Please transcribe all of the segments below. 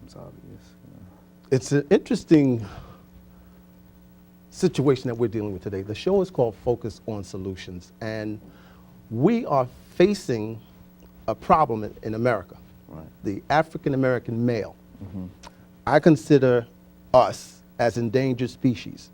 becomes obvious. It's an interesting situation that we're dealing with today. The show is called Focus on Solutions, and we are facing a problem in America. Right. The African American male. I consider us as endangered species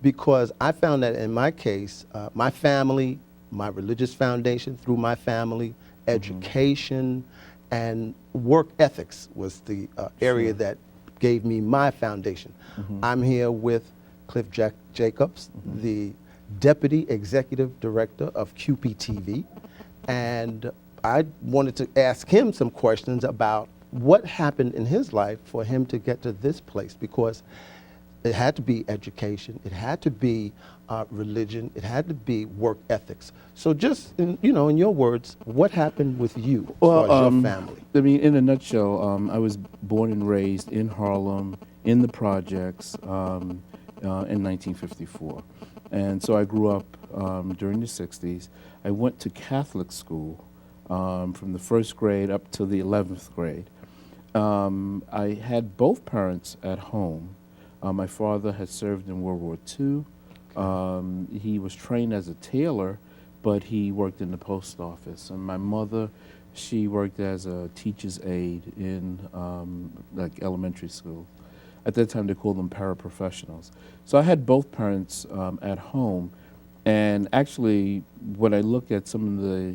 because I found that in my case, my family, my religious foundation through my family, education, and work ethics was the area that gave me my foundation. I'm here with Cliff Jacobs, the Deputy Executive Director of QPTV, and I wanted to ask him some questions about what happened in his life for him to get to this place, because it had to be education, it had to be religion, it had to be work ethics. So just, in your words, what happened with you as far as your family? I mean, in a nutshell, I was born and raised in Harlem, in the projects, in 1954. And so I grew up during the 60s. I went to Catholic school from the first grade up to the 11th grade. I had both parents at home. My father had served in World War II. He was trained as a tailor, but he worked in the post office. And my mother, she worked as a teacher's aide in like elementary school. At that time, they called them paraprofessionals. So I had both parents at home. And actually, when I look at some of the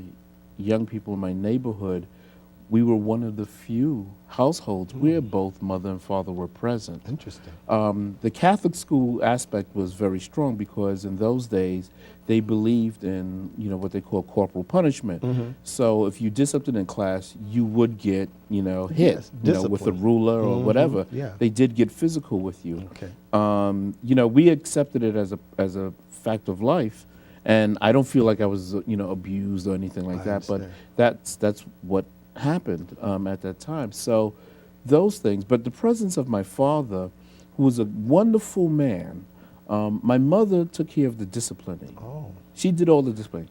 young people in my neighborhood, we were one of the few households where both mother and father were present. Interesting. The Catholic school aspect was very strong because in those days they believed in what they call corporal punishment. So if you did something in class, you would get hit with a ruler or whatever. Yeah. They did get physical with you. Okay. We accepted it as a fact of life. And I don't feel like I was abused or anything like that, but that's what happened at that time. So those things, but the presence of my father, who was a wonderful man, my mother took care of the disciplining. Oh. She did all the disciplining.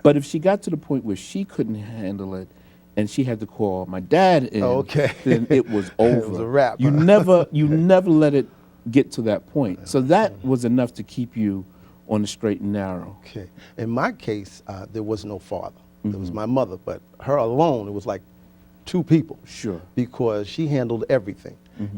But if she got to the point where she couldn't handle it and she had to call my dad in, then it was over. It was a wrap. You never let it get to that point. So that was enough to keep you on the straight and narrow. Okay. In my case, there was no father. It was my mother, but her alone, it was like two people. Sure. Because she handled everything.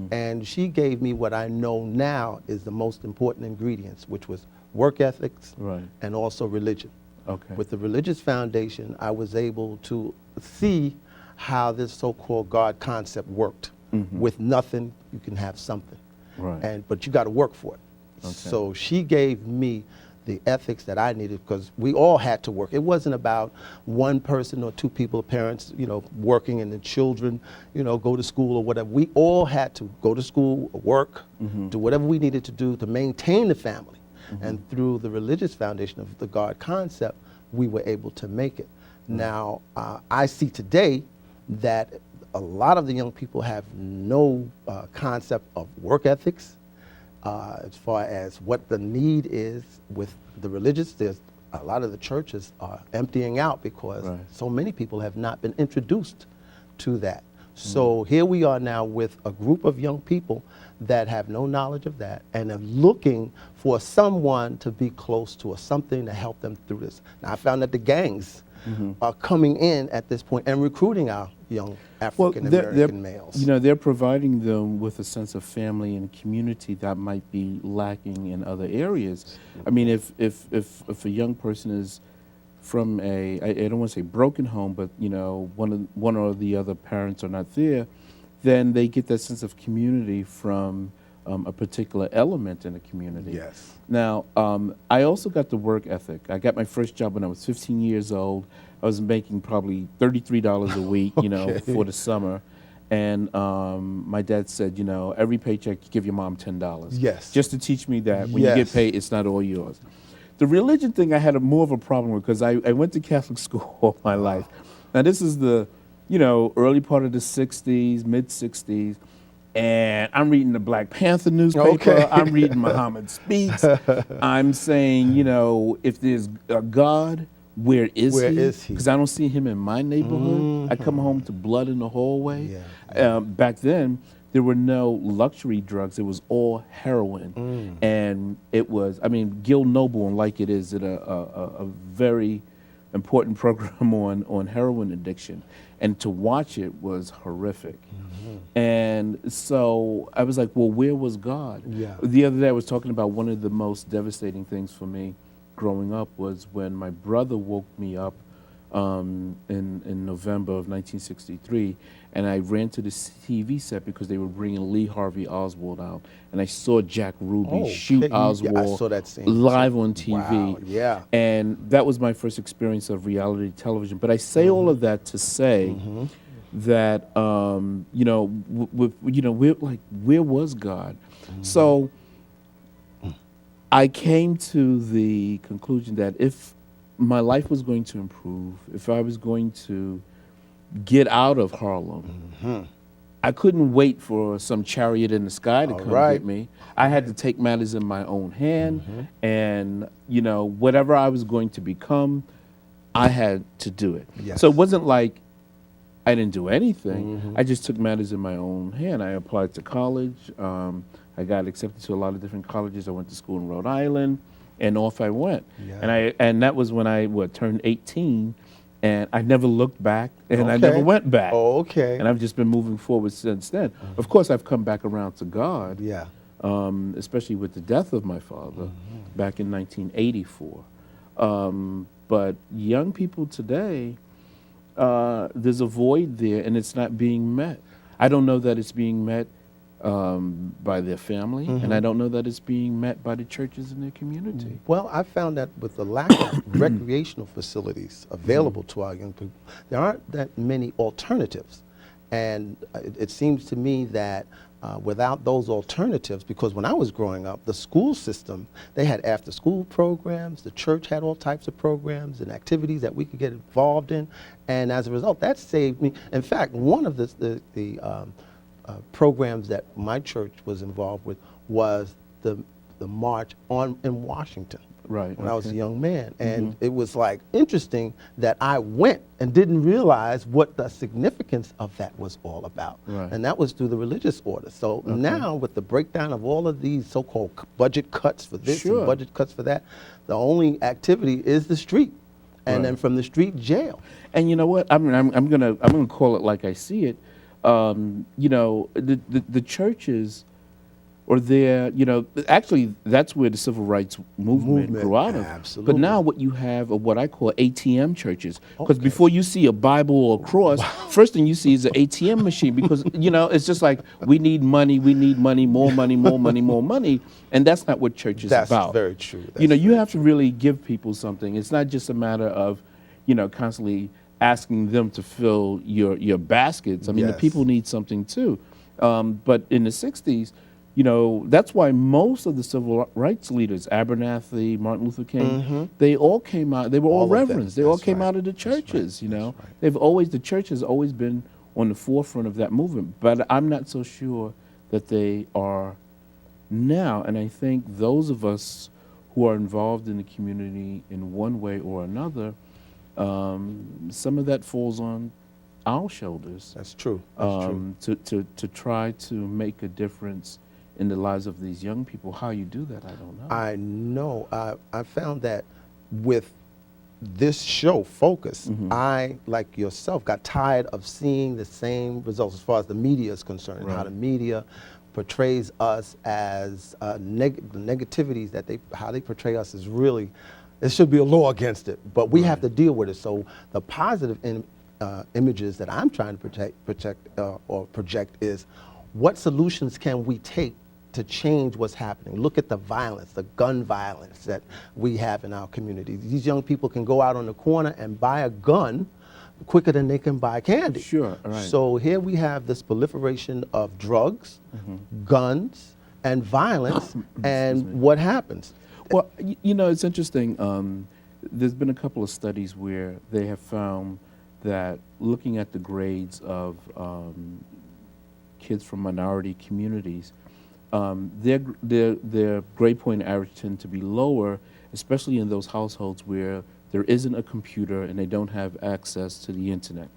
And she gave me what I know now is the most important ingredients, which was work ethics and also religion. Okay. With the religious foundation, I was able to see how this so-called God concept worked. With nothing, you can have something. Right. But you got to work for it. Okay. So she gave me the ethics that I needed, because we all had to work. It wasn't about one person or two people, parents, working, and the children, go to school or whatever. We all had to go to school, work, do whatever we needed to do to maintain the family. And through the religious foundation of the God concept, we were able to make it. Now, I see today that a lot of the young people have no concept of work ethics. As far as what the need is with the religious, there's a lot of the churches are emptying out because so many people have not been introduced to that. So here we are now with a group of young people that have no knowledge of that and are looking for someone to be close to or something to help them through this. Now I found that the gangs are coming in at this point and recruiting our young African American males. They're providing them with a sense of family and community that might be lacking in other areas. I mean, if a young person is from I don't want to say broken home, but one or the other parents are not there, then they get that sense of community from a particular element in the community. Yes. Now, I also got the work ethic. I got my first job when I was 15 years old. I was making probably $33 a week, for the summer. And my dad said, every paycheck, you give your mom $10. Yes. Just to teach me that when you get paid, it's not all yours. The religion thing I had more of a problem with because I went to Catholic school all my life. Now, this is the, early part of the 60s, mid-60s. And I'm reading the Black Panther newspaper. I'm reading Muhammad Speaks. I'm saying, if there's a God, where is he? Because I don't see him in my neighborhood. I come home to blood in the hallway. Back then, there were no luxury drugs. It was all heroin, and it was. I mean, Gil Noble and Like It Is did a very important program on heroin addiction, and to watch it was horrific. And so I was like, well, where was God? Yeah. The other day I was talking about one of the most devastating things for me growing up was when my brother woke me up in November of 1963, and I ran to the TV set because they were bringing Lee Harvey Oswald out, and I saw Jack Ruby shoot okay. Oswald Yeah, I saw that scene. live on TV. Wow, yeah. And that was my first experience of reality television. But I say all of that to say that you know, we're like, where was God? So I came to the conclusion that if my life was going to improve, if I was going to get out of Harlem, I couldn't wait for some chariot in the sky to come right. get me. I had to take matters in my own hand, and you know, whatever I was going to become, I had to do it. Yes. So it wasn't like I didn't do anything. I just took matters in my own hand. I applied to college. I got accepted to a lot of different colleges. I went to school in Rhode Island, and off I went. Yeah. And that was when I turned 18, and I never looked back, and I never went back. Oh, okay. And I've just been moving forward since then. Of course, I've come back around to God, Yeah. especially with the death of my father back in 1984. But young people today, there's a void there, and it's not being met. I don't know that it's being met by their family, and I don't know that it's being met by the churches in their community. Well, I found that with the lack of recreational facilities available to our young people, there aren't that many alternatives. And it seems to me that without those alternatives, because when I was growing up, the school system, they had after-school programs, the church had all types of programs and activities that we could get involved in, and as a result, that saved me. In fact, one of the programs that my church was involved with was the march in Washington. Right. When I was a young man, and it was like interesting that I went and didn't realize what the significance of that was all about. Right. And that was through the religious order. So now with the breakdown of all of these so-called budget cuts for this and budget cuts for that, the only activity is the street, and then from the street, jail. And you know what? I'm gonna call it like I see it. You know, the churches, or there, you know, actually that's where the civil rights movement grew out of. Absolutely. But now what you have are what I call ATM churches. Because before you see a Bible or a cross, first thing you see is an ATM machine, because, you know, it's just like, we need money, more money, more money, more money. And that's not what church is about. That's very true. You know, you have to really give people something. It's not just a matter of, you know, constantly asking them to fill your baskets. I mean, the people need something too. But in the 60s, you know, that's why most of the civil rights leaders, Abernathy, Martin Luther King, they all came out, they were all reverends. They all came out of the churches, you know. The church has always been on the forefront of that movement, but I'm not so sure that they are now. And I think those of us who are involved in the community in one way or another, some of that falls on our shoulders. That's true. That's true. To try to make a difference in the lives of these young people. How you do that, I don't know. I know. I found that with this show, Focus, I, like yourself, got tired of seeing the same results as far as the media is concerned, and how the media portrays us as the negativities that how they portray us is really, there should be a law against it, but we have to deal with it. So the positive images that I'm trying to project is, what solutions can we take to change what's happening? Look at the violence, the gun violence that we have in our community. These young people can go out on the corner and buy a gun quicker than they can buy candy. Sure, right. So here we have this proliferation of drugs, guns, and violence, and what happens? Well, you know, it's interesting. There's been a couple of studies where they have found that looking at the grades of kids from minority communities, their grade point average tend to be lower, especially in those households where there isn't a computer and they don't have access to the internet.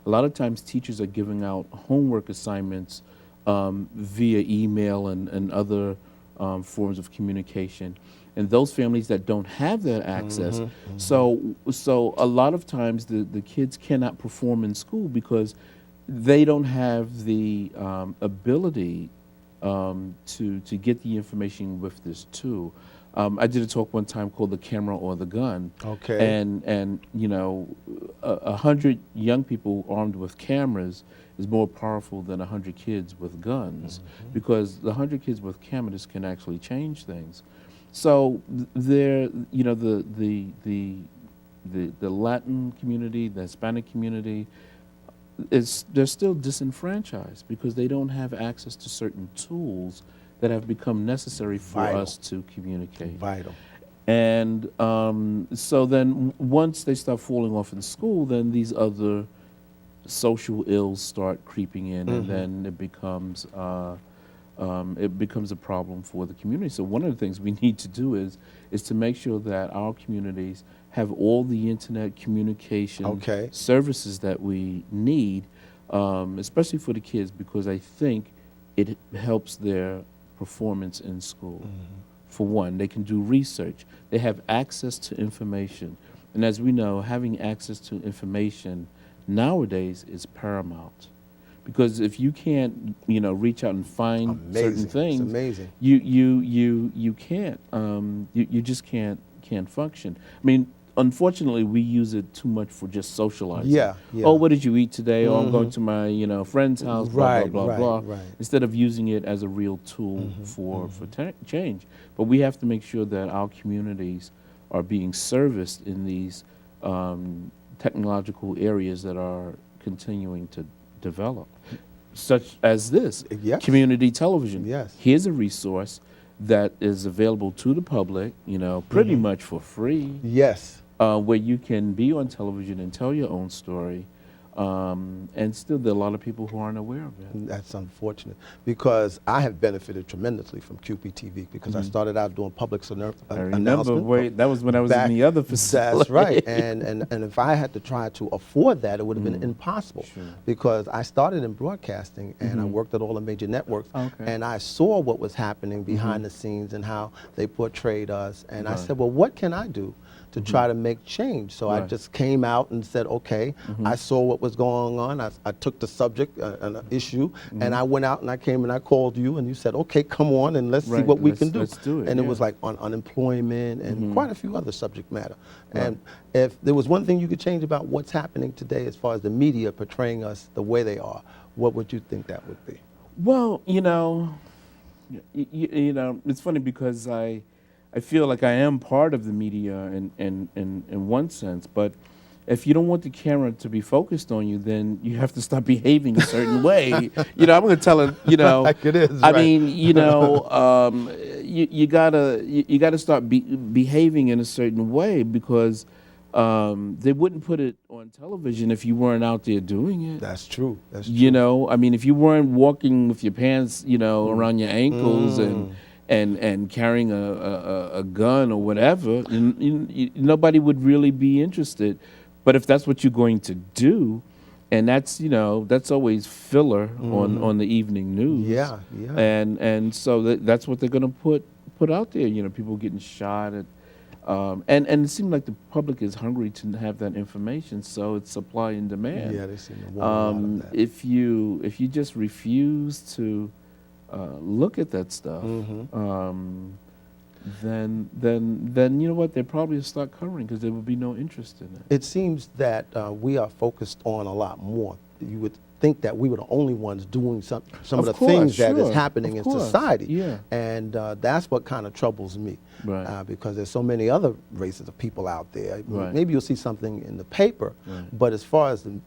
A lot of times teachers are giving out homework assignments via email and other forms of communication. And those families that don't have that access, so a lot of times the kids cannot perform in school because they don't have the ability to get the information with this tool. I did a talk one time called "The Camera or the Gun," Okay. and you know, 100 young people armed with cameras is more powerful than 100 kids with guns, because the 100 kids with cameras can actually change things. So there, you know, the Latin community, the Hispanic community, they're still disenfranchised because they don't have access to certain tools that have become necessary for Vital. us to communicate. Vital. And so then once they start falling off in school, then these other social ills start creeping in, and then it becomes a problem for the community. So one of the things we need to do is to make sure that our communities have all the internet communication Okay. services that we need, especially for the kids, because I think it helps their performance in school. For one, they can do research. They have access to information. And as we know, having access to information nowadays is paramount. Because if you can't, you know, reach out and find certain Amazing. things, It's amazing. you can't, you just can't function. I mean, unfortunately, we use it too much for just socializing. Yeah, yeah. Oh, what did you eat today? Oh, I'm going to my, you know, friend's house. Blah Right, blah blah right, blah. right. Instead of using it as a real tool for change. But we have to make sure that our communities are being serviced in these technological areas that are continuing to develop, such as this Yes. community television. Yes. Here's a resource that is available to the public, you know, pretty much for free, Yes. where you can be on television and tell your own story, and still there are a lot of people who aren't aware of it. That's unfortunate, because I have benefited tremendously from QPTV, because I started out doing public I remember announcement. that was when I was back- in the other facility. That's right. And if I had to try to afford that, it would have been impossible, Sure. because I started in broadcasting and I worked at all the major networks, Okay. and I saw what was happening behind the scenes and how they portrayed us. And I Right. said, well, what can I do to try to make change? So I Right. just came out and said, okay, I saw what was going on. I took the subject, an issue, and I went out and I came and I called you, and you said, okay, come on and let's see Right, what we let's- can do. let's do it, And it yeah. was like on unemployment and quite a few other subject matter. And if there was one thing you could change about what's happening today as far as the media portraying us the way they are, what would you think that would be? Well, you know, you know, it's funny because I feel like I am part of the media in one sense, but if you don't want the camera to be focused on you, then you have to stop behaving a certain way. You know, I'm going to tell it. You know, Like it is, I right. mean, you know, you gotta start behaving in a certain way, because they wouldn't put it on television if you weren't out there doing it. That's true. That's true. You know, I mean, if you weren't walking with your pants, you know, around your ankles and carrying a gun or whatever, nobody would really be interested. But if that's what you're going to do, and that's, you know, that's always filler on the evening news. Yeah, yeah. And so that's what they're going to put out there. You know, people getting shot at. And it seems like the public is hungry to have that information, so it's supply and demand. Yeah, they seem to want a lot of that. If you just refuse to look at that stuff, then you know what, they probably start covering, because there will be no interest in it. It seems that we are focused on a lot more. You would think that we were the only ones doing some of the course, things that is sure, happening of in course, society. yeah. And that's what kind of troubles me. Right. Because there's so many other races of people out there. Right. Maybe you'll see something in the paper, Right. but as far as the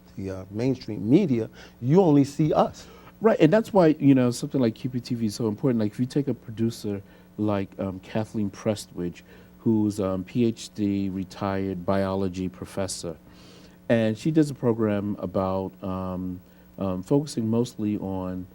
mainstream media, you only see us. Right, and that's why, you know, something like QPTV is so important. Like if you take a producer like Kathleen Prestwidge, who's PhD retired biology professor, and she does a program about focusing mostly on